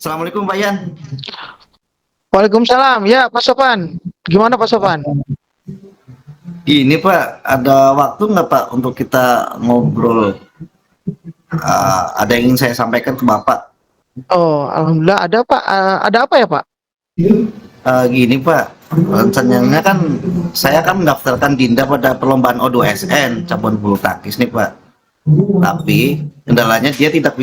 Assalamualaikum Pak Yan. Waalaikumsalam. Ya, Pak Sofan. Gimana Pak Sofan? Ini Pak, ada waktu nggak Pak untuk kita ngobrol? Ada yang ingin saya sampaikan ke Bapak. Oh, alhamdulillah ada Pak. Ada apa ya Pak? Gini Pak, rencananya kan saya kan mendaftarkan Dinda pada perlombaan O2SN cabang bulu tangkis nih Pak. Tapi kendalanya dia tidak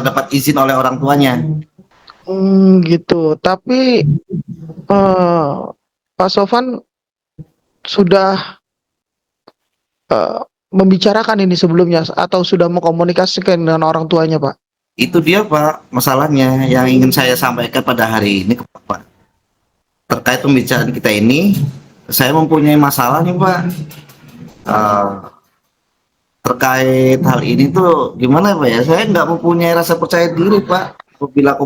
dapat izin oleh orang tuanya. Gitu. Tapi eh, Pak Sofan sudah eh, membicarakan ini sebelumnya atau sudah mengkomunikasikan dengan orang tuanya Pak? Itu dia Pak, masalahnya yang ingin saya sampaikan pada hari ini ke Bapak. Terkait pembicaraan kita ini, saya mempunyai masalah nih Pak. Eh, Terkait hal ini tuh gimana Pak ya? Saya nggak mempunyai rasa percaya diri Pak apabila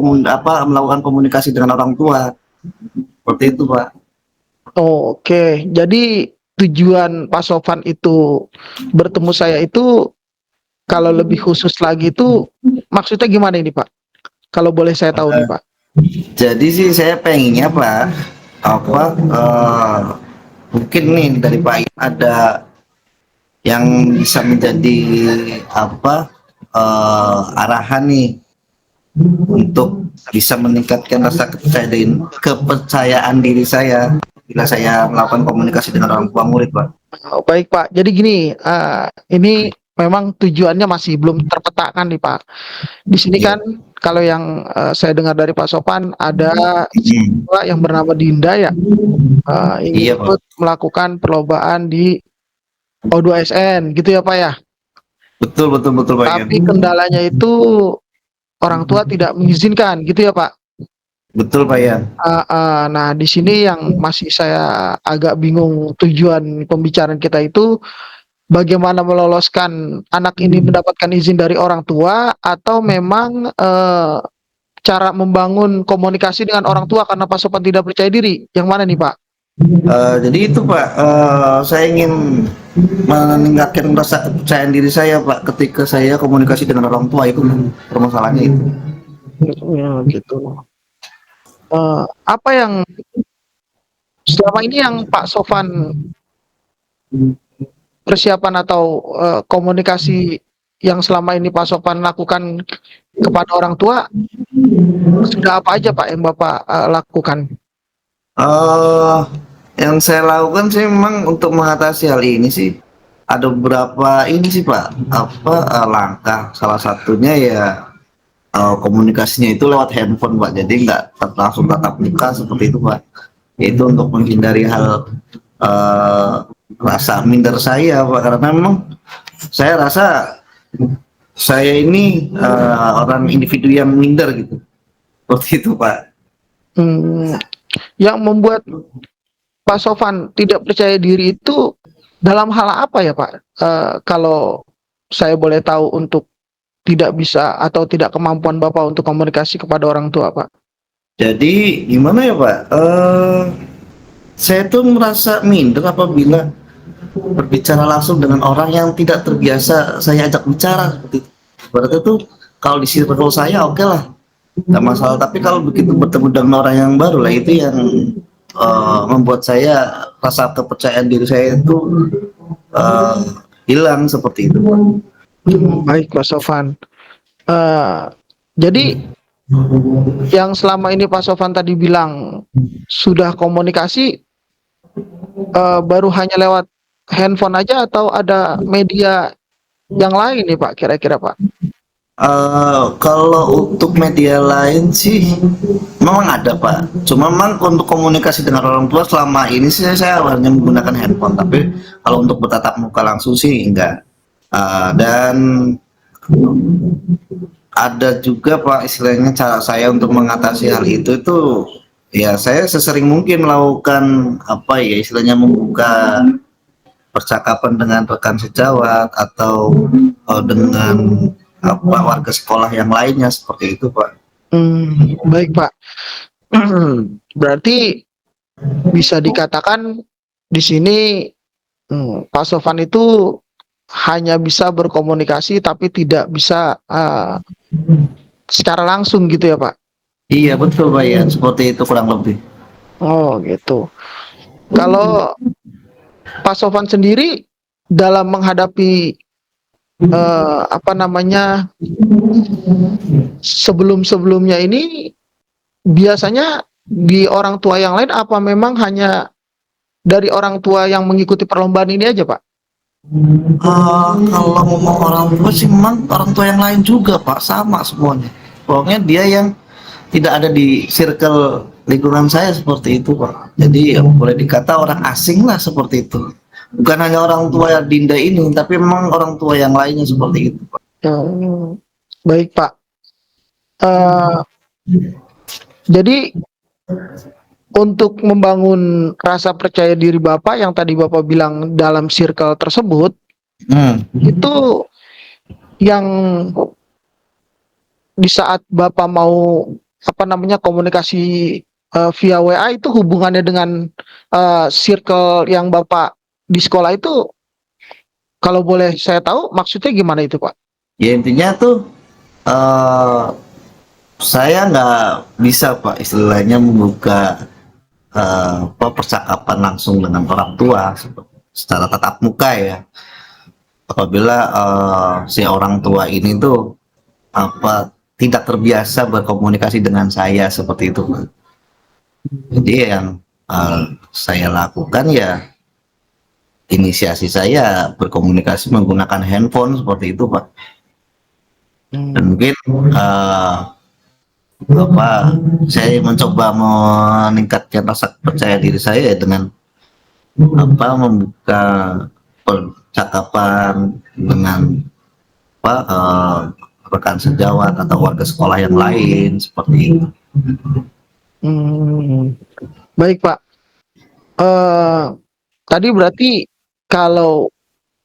melakukan komunikasi dengan orang tua. Seperti itu Pak. Oh, oke. Jadi tujuan Pak Sofan itu bertemu saya itu kalau lebih khusus lagi itu maksudnya gimana ini Pak? Kalau boleh saya tahu nih Pak. Jadi sih saya pengennya Pak, apa mungkin nih dari Pak ada yang bisa menjadi apa arahan nih untuk bisa meningkatkan rasa kepercayaan diri saya bila saya melakukan komunikasi dengan orang tua murid Pak. Oh, baik Pak. Jadi gini, ini memang tujuannya masih belum terpetakan nih Pak. Di sini Iya. kan kalau yang saya dengar dari Pak Sofan ada Hmm. siswa yang bernama Dinda ya, ingin Iya Pak. ikut melakukan perlombaan di O2SN gitu ya Pak ya. Betul betul betul Pak Ian. Tapi kendalanya itu orang tua tidak mengizinkan gitu ya Pak. Betul Pak Ian. Nah di sini yang masih saya agak bingung tujuan pembicaraan kita itu bagaimana meloloskan anak ini mendapatkan izin dari orang tua atau memang cara membangun komunikasi dengan orang tua karena Pak Sofan tidak percaya diri. Yang mana nih Pak? Jadi itu Pak, saya ingin meningkatkan rasa kepercayaan diri saya Pak ketika saya komunikasi dengan orang tua itu permasalahannya itu. Ya, gitu. Apa yang selama ini yang Pak Sofan persiapan atau komunikasi yang selama ini Pak Sofan lakukan kepada orang tua sudah apa aja Pak yang Bapak lakukan? Eh, yang saya lakukan sih memang untuk mengatasi hal ini sih ada beberapa ini sih Pak, langkah. Salah satunya ya komunikasinya itu lewat handphone Pak, jadi nggak langsung tatap muka seperti itu Pak. Itu untuk menghindari hal eh, rasa minder saya Pak, karena memang saya rasa saya ini orang individu yang minder gitu, seperti itu Pak. Hmm, yang membuat Pak Sofan tidak percaya diri itu dalam hal apa ya Pak? Kalau saya boleh tahu untuk tidak bisa atau tidak kemampuan Bapak untuk komunikasi kepada orang tua Pak? Jadi gimana ya Pak? Saya tuh merasa minder apabila berbicara langsung dengan orang yang tidak terbiasa saya ajak bicara seperti itu. Berarti tuh kalau di circle saya oke lah, nggak masalah. Tapi kalau begitu bertemu dengan orang yang baru lah itu yang membuat saya rasa kepercayaan diri saya itu eh, hilang seperti itu. Baik Pak Sofan. Jadi yang selama ini Pak Sofan tadi bilang sudah komunikasi baru hanya lewat handphone aja atau ada media yang lain nih Pak kira-kira Pak? Kalau untuk media lain sih memang ada Pak. Cuma memang untuk komunikasi dengan orang tua selama ini sih saya hanya menggunakan handphone. Tapi kalau untuk bertatap muka langsung sih enggak. Dan ada juga Pak istilahnya cara saya untuk mengatasi hal itu ya saya sesering mungkin melakukan apa ya istilahnya membuka percakapan dengan rekan sejawat atau dengan apa warga sekolah yang lainnya seperti itu Pak. Baik Pak. Berarti bisa dikatakan di sini Pak Sofan itu hanya bisa berkomunikasi tapi tidak bisa secara langsung gitu ya, Pak? Iya betul Pak ya, seperti itu kurang lebih. Oh, gitu. Kalau Pak Sofan sendiri dalam menghadapi, apa namanya, sebelum-sebelumnya ini biasanya di orang tua yang lain apa memang hanya dari orang tua yang mengikuti perlombaan ini aja, Pak? Kalau ngomong orang tua sih memang orang tua yang lain juga Pak, sama semuanya. Pokoknya dia yang tidak ada di circle lingkungan saya seperti itu Pak. Jadi ya boleh dikata orang asing lah seperti itu. Bukan hanya orang tua Dinda ini, tapi memang orang tua yang lainnya seperti itu Pak. Oh, baik, Pak. Eee, jadi untuk membangun rasa percaya diri Bapak yang tadi Bapak bilang dalam circle tersebut, Hmm. itu yang di saat Bapak mau, apa namanya, komunikasi, via WA itu hubungannya dengan, circle yang Bapak di sekolah itu, kalau boleh saya tahu maksudnya gimana itu, Pak? Ya intinya tuh eh saya nggak bisa Pak istilahnya membuka percakapan langsung dengan orang tua secara tatap muka ya. Apabila si orang tua ini tuh tidak terbiasa berkomunikasi dengan saya seperti itu Pak. Jadi yang saya lakukan ya inisiasi saya berkomunikasi menggunakan handphone seperti itu Pak. Dan mungkin eh, saya mencoba meningkatkan rasa percaya diri saya dengan membuka percakapan dengan rekan sejawat atau warga sekolah yang lain seperti itu. Baik, Pak. Tadi berarti kalau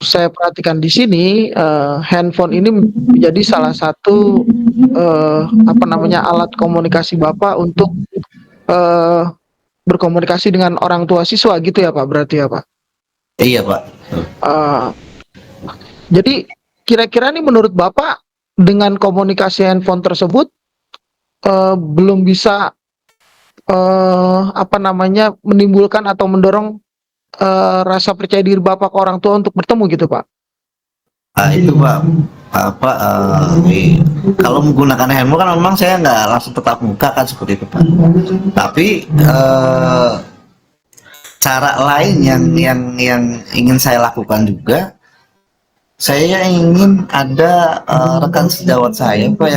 saya perhatikan di sini, handphone ini menjadi salah satu, apa namanya, alat komunikasi Bapak untuk, eee, berkomunikasi dengan orang tua siswa gitu ya, Pak, berarti ya, Pak? Iya Pak. Eee, jadi kira-kira nih menurut Bapak dengan komunikasi handphone tersebut, belum bisa, apa namanya, menimbulkan atau mendorong, rasa percaya diri Bapak ke orang tua untuk bertemu gitu, Pak? Itu Pak, kalau menggunakan handphone kan memang saya nggak langsung tetap muka kan seperti itu Pak. Tapi cara lain yang ingin saya lakukan juga, saya ingin ada rekan sejawat saya Pak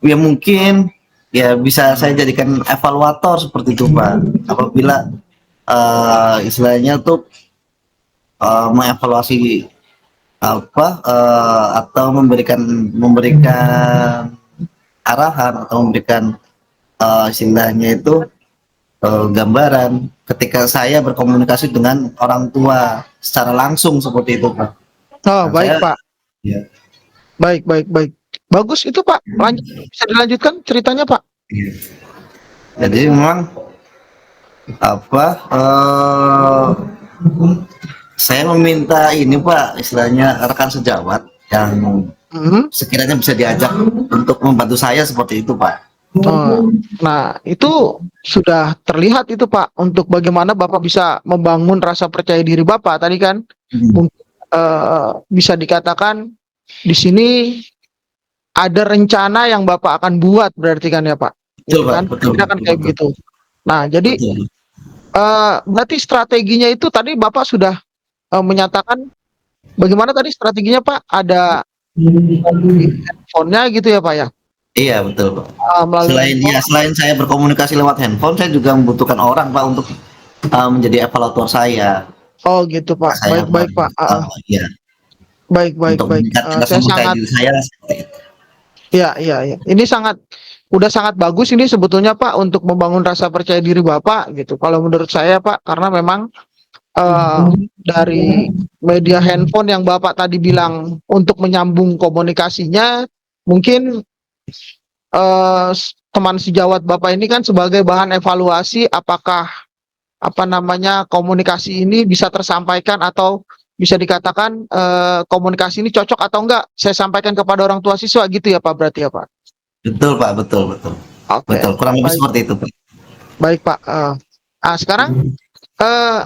yang mungkin ya bisa saya jadikan evaluator seperti itu Pak. Apabila istilahnya tuh mengevaluasi atau memberikan arahan atau memberikan istilahnya itu gambaran ketika saya berkomunikasi dengan orang tua secara langsung seperti itu Pak. Oh, Dan baik, saya Pak. ya, Baik, baik, baik. Bagus itu, Pak. Bisa dilanjutkan ceritanya, Pak? ya. Jadi memang apa eh, saya meminta ini Pak istilahnya rekan sejawat yang Mhm. sekiranya bisa diajak untuk membantu saya seperti itu Pak. Oh, nah itu sudah terlihat itu, Pak, untuk bagaimana Bapak bisa membangun rasa percaya diri Bapak tadi kan, mungkin, bisa dikatakan di sini ada rencana yang Bapak akan buat berarti kan ya, Pak? Betul Gitu Pak, kan, betul kira kan betul kayak betul. begitu. Nah, jadi, Betul. berarti strateginya itu tadi Bapak sudah, menyatakan bagaimana tadi strateginya, Pak? Ada melalui handphone-nya gitu ya, Pak, ya? Iya betul Pak. Melalui handphone. Selain saya berkomunikasi lewat handphone, saya juga membutuhkan orang Pak untuk menjadi evaluator saya. Oh gitu, Pak. Saya Baik, baik, Pak. ya Baik, baik, untuk baik. meningkatkan rasa Saya percaya sangat, diri saya lah seperti itu. ya, ya, ya. Ini udah sangat bagus ini sebetulnya, Pak, untuk membangun rasa percaya diri Bapak gitu. Kalau menurut saya, Pak, karena memang, eee, dari media handphone yang Bapak tadi bilang untuk menyambung komunikasinya, mungkin, teman sejawat Bapak ini kan sebagai bahan evaluasi apakah, apa namanya, komunikasi ini bisa tersampaikan atau bisa dikatakan, komunikasi ini cocok atau enggak saya sampaikan kepada orang tua siswa gitu ya, Pak, berarti ya, Pak? Betul Pak, betul betul. Oke, Betul, kurang lebih baik seperti itu Pak. baik Pak. Sekarang eh,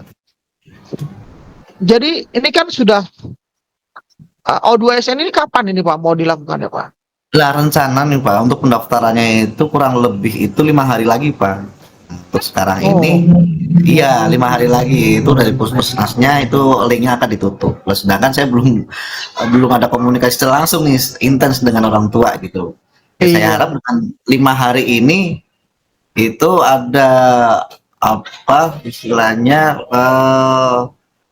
jadi ini kan sudah O2SN ini kapan ini Pak mau dilakukan ya Pak? Lah rencana nih Pak, untuk pendaftarannya itu kurang lebih itu 5 hari lagi Pak. Untuk sekarang ini, Oh, iya 5 hari lagi itu dari puskesmasnya itu linknya akan ditutup. Plus, sedangkan saya belum ada komunikasi langsung nih intens dengan orang tua gitu. Ya saya iya. harap dengan 5 hari ini itu ada apa istilahnya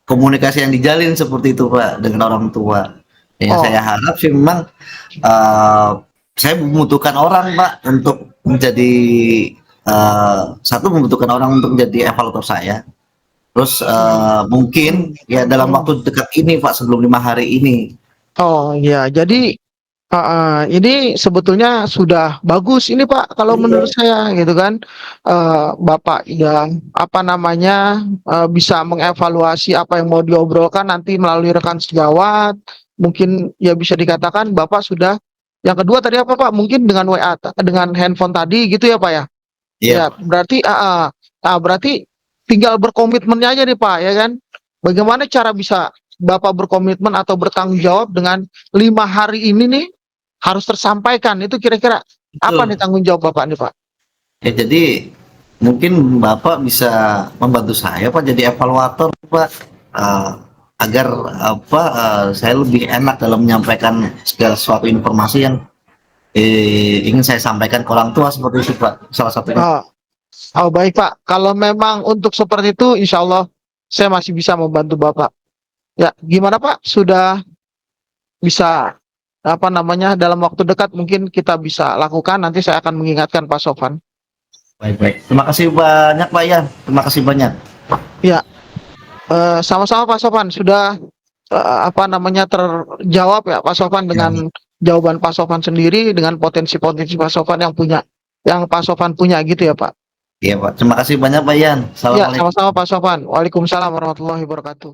komunikasi yang dijalin seperti itu Pak dengan orang tua. Yang saya Oh, harap sih memang eh, saya membutuhkan orang Pak untuk menjadi satu membutuhkan orang untuk menjadi evaluator saya. Terus mungkin ya dalam waktu dekat ini Pak sebelum 5 hari ini. oh ya. Jadi ini sebetulnya sudah bagus ini Pak kalau menurut saya gitu kan. Bapak ya apa namanya bisa mengevaluasi apa yang mau diobrolkan nanti melalui rekan sejawat. Mungkin ya bisa dikatakan Bapak sudah yang kedua tadi apa Pak? Mungkin dengan WA dengan handphone tadi gitu ya Pak ya? Iya Ya, Pak. berarti tinggal berkomitmennya aja nih Pak, ya kan? Bagaimana cara bisa Bapak berkomitmen atau bertanggung jawab dengan 5 hari ini nih harus tersampaikan. Itu kira-kira apa nih Betul. tanggung jawab Bapak nih Pak? Ya jadi mungkin Bapak bisa membantu saya Pak jadi evaluator Pak. Eh, agar apa saya lebih enak dalam menyampaikan segala sesuatu informasi yang ingin saya sampaikan ke orang tua seperti itu Pak, salah satunya. Oh, oh baik Pak. Kalau memang untuk seperti itu, insya Allah saya masih bisa membantu Bapak. Ya, gimana Pak? Sudah bisa apa namanya dalam waktu dekat mungkin kita bisa lakukan. Nanti saya akan mengingatkan Pak Sofan. Baik baik. Terima kasih banyak Pak Yan. Terima kasih banyak. Ya, sama-sama Pak Sofan, sudah, apa namanya, terjawab ya Pak Sofan Ya, dengan jawaban Pak Sofan sendiri, dengan potensi-potensi Pak Sofan yang Pak Sofan punya gitu ya Pak? iya Pak. Terima kasih banyak Pak Yan. Iya, Assalamualaikum. sama-sama Pak Sofan. Waalaikumsalam warahmatullahi wabarakatuh.